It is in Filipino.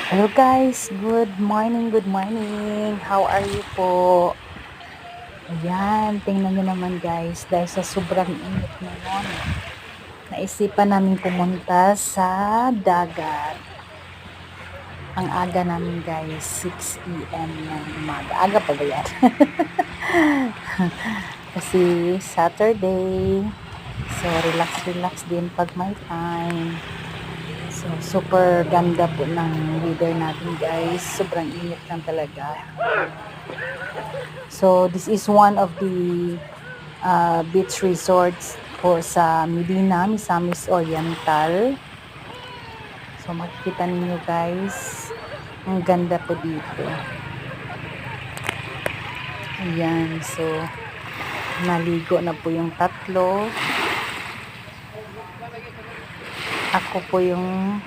Hello guys, good morning, good morning. How are you po? Ayan, tingnan nyo naman guys, dahil sa sobrang init ngayon, naisipan namin pumunta sa dagat. Ang aga namin guys, 6 a.m. ng umaga. Aga pa ba yan? Kasi Saturday, so relax din pag may time. So, super ganda po ng weather natin guys. Sobrang init lang talaga. So, this is one of the beach resorts po sa Medina, Misamis Oriental. So, makikita ninyo guys, ang ganda po dito. Ayan, so, naligo na po yung tatlo. Ako po yung